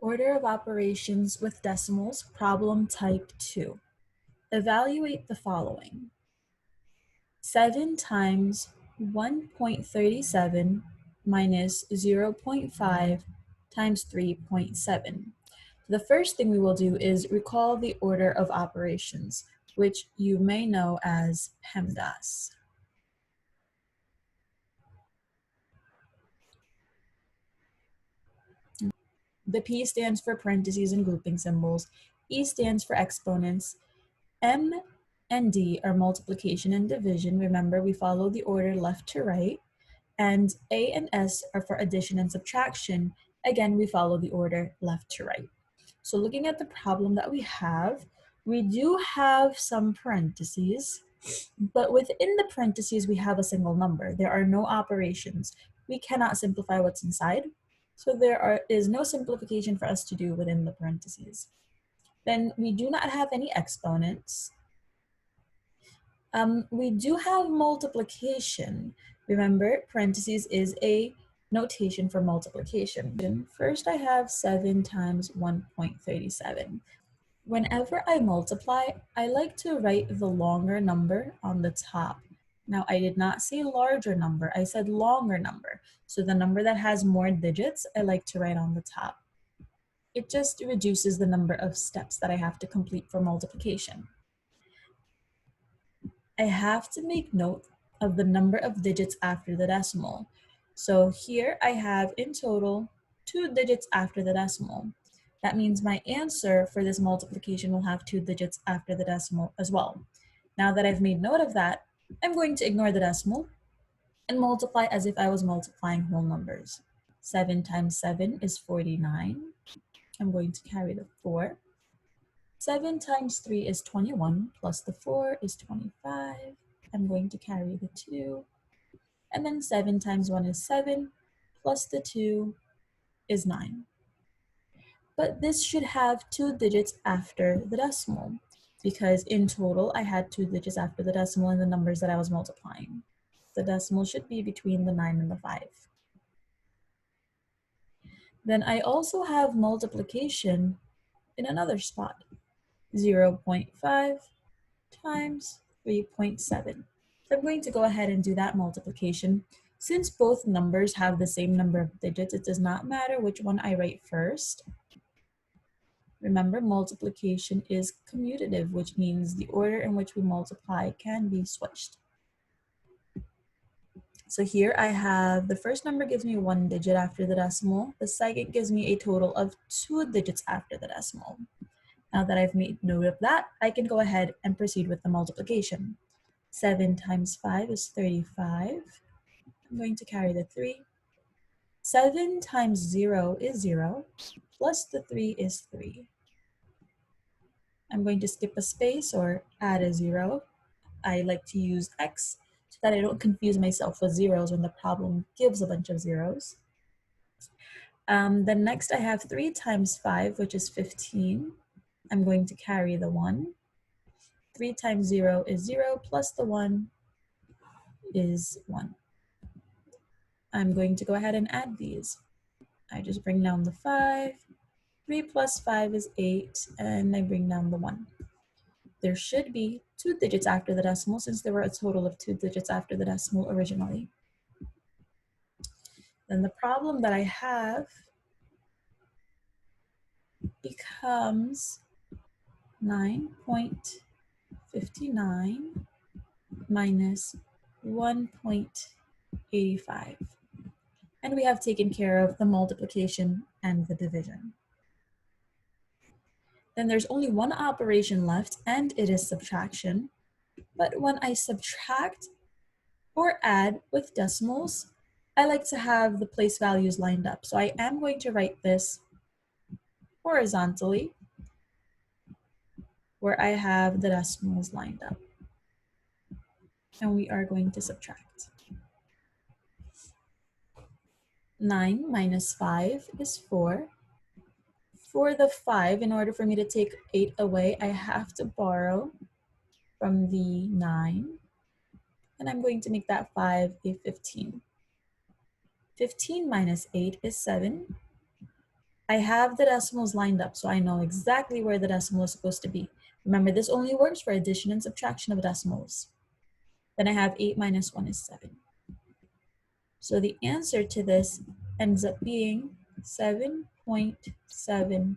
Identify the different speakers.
Speaker 1: Order of operations with decimals, problem type 2. Evaluate the following. 7 times 1.37 minus 0.5 times 3.7. The first thing we will do is recall the order of operations, which you may know as PEMDAS. The P stands for parentheses and grouping symbols, E stands for exponents, M and D are multiplication and division. Remember, we follow the order left to right. And A and S are for addition and subtraction. Again, we follow the order left to right. So looking at the problem that we do have some parentheses, but within the parentheses, we have a single number. There are no operations. We cannot simplify what's inside. So there is no simplification for us to do within the parentheses. Then we do not have any exponents. We do have multiplication. Remember, parentheses is a notation for multiplication. First, I have 7 times 1.37. Whenever I multiply, I like to write the longer number on the top. Now, I did not say larger number, I said longer number. So the number that has more digits, I like to write on the top. It just reduces the number of steps that I have to complete for multiplication. I have to make note of the number of digits after the decimal. So here I have in total 2 digits after the decimal. That means my answer for this multiplication will have 2 digits after the decimal as well. Now that I've made note of that, I'm going to ignore the decimal and multiply as if I was multiplying whole numbers. 7 times 7 is 49. I'm going to carry the 4. 7 times 3 is 21, plus the 4 is 25. I'm going to carry the 2. And then 7 times 1 is 7, plus the 2 is 9. But this should have 2 digits after the decimal, because in total I had 2 digits after the decimal in the numbers that I was multiplying. The decimal should be between the 9 and the 5. Then I also have multiplication in another spot. 0.5 times 3.7. So I'm going to go ahead and do that multiplication. Since both numbers have the same number of digits, it does not matter which one I write first. Remember, multiplication is commutative, which means the order in which we multiply can be switched. So here I have, the first number gives me 1 digit after the decimal. The second gives me a total of 2 digits after the decimal. Now that I've made note of that, I can go ahead and proceed with the multiplication. 7 times 5 is 35. I'm going to carry the 3. 7 times 0 is 0, plus the 3 is 3. I'm going to skip a space or add a 0. I like to use X so that I don't confuse myself with zeros when the problem gives a bunch of zeros. Then next I have 3 times 5, which is 15. I'm going to carry the 1. 3 times 0 is 0, plus the 1 is 1. I'm going to go ahead and add these. I just bring down the 5. 3 plus 5 is 8, and I bring down the 1. There should be 2 digits after the decimal, since there were a total of 2 digits after the decimal originally. Then the problem that I have becomes 9.59 minus 1.85. And we have taken care of the multiplication and the division. Then there's only one operation left, and it is subtraction. But when I subtract or add with decimals, I like to have the place values lined up. So I am going to write this horizontally, where I have the decimals lined up. And we are going to subtract. 9 minus 5 is 4. For the 5, in order for me to take 8 away, I have to borrow from the 9. And I'm going to make that 5 a 15. 15 minus 8 is 7. I have the decimals lined up, so I know exactly where the decimal is supposed to be. Remember, this only works for addition and subtraction of decimals. Then I have 8 minus 1 is 7. So the answer to this ends up being 7.74.